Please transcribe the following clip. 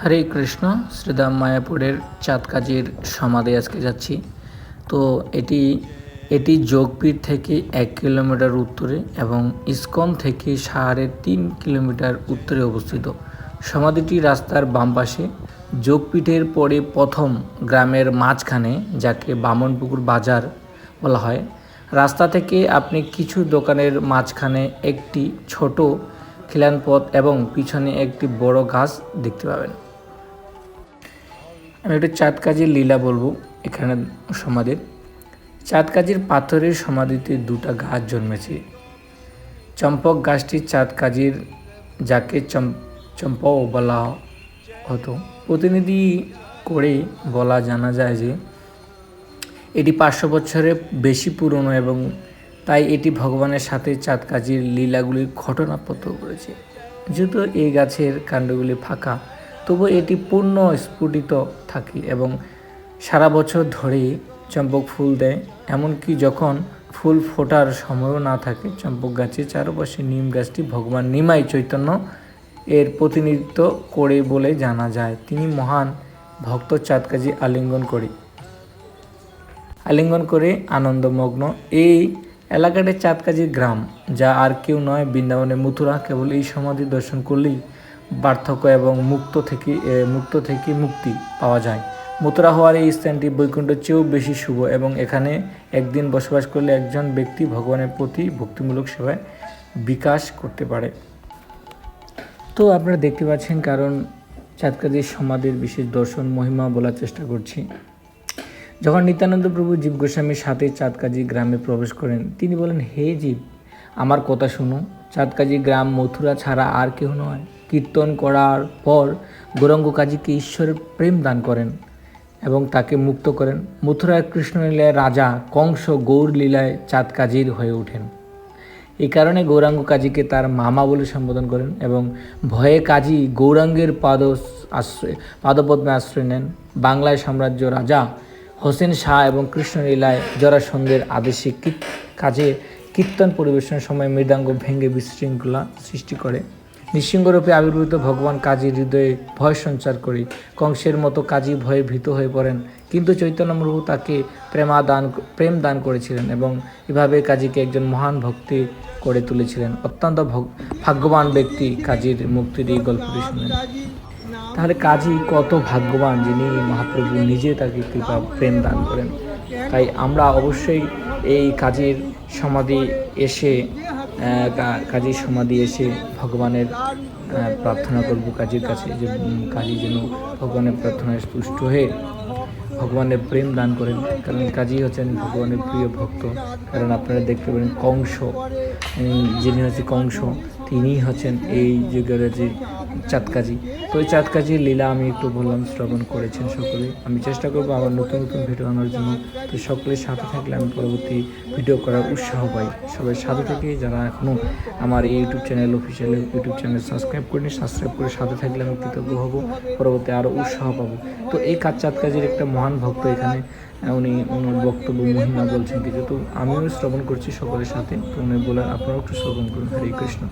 হরে কৃষ্ণ। শ্রীধাম মায়াপুরের চাঁদকাজির সমাধি আজকে যাচ্ছি। তো এটি যোগপীঠ থেকে 1 কিলোমিটার উত্তরে এবং ইস্কন থেকে 3.5 কিলোমিটার উত্তরে অবস্থিত। সমাধিটি রাস্তার বাম পাশে, যোগপীঠের পরে প্রথম গ্রামের মাঝখানে, যাকে বামনপুকুর বাজার বলা হয়। রাস্তা থেকে আপনি কিছু দোকানের মাঝখানে একটি ছোট খিলান পথ এবং পিছনে একটি বড় গাছ দেখতে পাবেন। আমি একটু চাঁদকাজির লীলা বলবো। এখানে সমাধির চাঁদকাজির পাথরের সমাধিতে 2টা গাছ জন্মেছে। চম্পক গাছটি চাঁদকাজির, যাকে চম্পাও বলা হতো, প্রতিনিধি করে বলা জানা যায় যে এটি 500 বছরের বেশি পুরনো এবং তাই এটি ভগবানের সাথে চাঁদকাজির লীলাগুলির ঘটনা প্রত্যক্ষ করেছে। যেহেতু এই গাছের কাণ্ডগুলি ফাঁকা, তবু এটি পূর্ণ স্ফুটিত থাকে এবং সারা বছর ধরেই চম্পক ফুল দেয়। এমনকি যখন ফুল ফোটার সময়ও না থাকে, চম্পক গাছের চারপাশে নিম গাছটি ভগবান নিমাই চৈতন্য এর প্রতিনিধিত্ব করে বলে জানা যায়। তিনি মহান ভক্ত চাঁদকাজি আলিঙ্গন করে আনন্দমগ্ন। এই এলাকাটি চাঁদকাজির গ্রাম, যা আর কেউ নয়, বৃন্দাবনের মথুরা। কেবল এই সমাধি দর্শন করলেই পার্থক্য এবং মুক্ত থেকে মুক্তি পাওয়া যায়। মথুরা হওয়ার এই স্থানটি বৈকুণ্ঠের চেয়েও বেশি শুভ এবং এখানে একদিন বসবাস করলে একজন ব্যক্তি ভগবানের প্রতি ভক্তিমূলক সেবায় বিকাশ করতে পারে। তো আপনারা দেখতে পাচ্ছেন, কারণ চাঁদকাজির সমাধির বিশেষ দর্শন মহিমা বলার চেষ্টা করছি। যখন নিত্যানন্দ প্রভু জীব গোস্বামীর সাথে চাঁদকাজি গ্রামে প্রবেশ করেন, তিনি বলেন, হে জীব, আমার কথা শুনো। চাঁদকাজি গ্রাম মথুরা ছাড়া আর কেউ নয়। কীর্তন করার পর গৌরাঙ্গ কাজীকে ঈশ্বরের প্রেম দান করেন এবং তাকে মুক্ত করেন। মথুরার কৃষ্ণলীলায় রাজা কংস গৌর লীলায় চাঁদকাজির হয়ে ওঠেন। এই কারণে গৌরাঙ্গ কাজীকে তার মামা বলে সম্বোধন করেন এবং ভয়ে কাজী গৌরাঙ্গের পাদপদ্মে আশ্রয় নেন। বাংলায় সাম্রাজ্য রাজা হোসেন শাহ এবং কৃষ্ণলীলায় জরাসন্ধের আদেশে কাজে কীর্তন পরিবেশনের সময় মৃদাঙ্গ ভেঙে বিশৃঙ্খলা সৃষ্টি করে। নৃসিংহরূপে আবির্ভূত ভগবান কাজীর হৃদয়ে ভয় সঞ্চার করে। কংসের মতো কাজী ভয়ে ভীত হয়ে পড়েন, কিন্তু চৈতন্য প্রভু তাকে প্রেম দান করেছিলেন এবং এভাবে কাজীকে একজন মহান ভক্তি করে তুলেছিলেন। অত্যন্ত ভাগ্যবান ব্যক্তি কাজীর মুক্তির এই গল্পটি শুনেন। তাহলে কাজী কত ভাগ্যবান, যিনি মহাপ্রভু নিজে তাকে কৃপা প্রেম দান করেন। তাই আমরা অবশ্যই এই কাজীর সমাধি এসে ভগবানের প্রার্থনা করব কাজীর কাছে, যে কাজী যেন ভগবানের প্রার্থনায় তুষ্ট হয়ে ভগবানের প্রেম দান করেন। কারণ কাজী হচ্ছেন ভগবানের প্রিয় ভক্ত। কারণ আপনারা দেখতে পারেন যিনি হচ্ছে কংস, তিনিই হচ্ছেন এই যুগের যে চাঁদকাজি। তো এই চাঁদকাজির লীলা আমি একটু বললাম, শ্রবণ করেছেন সকলে। আমি চেষ্টা করবো আবার নতুন ভিডিও আনার জন্য। তো সকলের সাথে থাকলে আমি পরবর্তী ভিডিও করার উৎসাহ পাই। সবাই সাথে থেকে, যারা এখনও আমার এই অফিসিয়াল ইউটিউব চ্যানেল সাবস্ক্রাইব করে সাথে থাকলে আমি কৃতজ্ঞ হব, পরবর্তী আরও উৎসাহ পাবো। তো এই চাঁদকাজির একটা মহান ভক্ত এখানে, উনি ওনার বক্তব্য মহিমা বলছেন কিছু, তো আমিও শ্রবণ করছি সকলের সাথে। তো উনি বলেন, আপনারাও একটু শ্রবণ করুন। হরে কৃষ্ণ।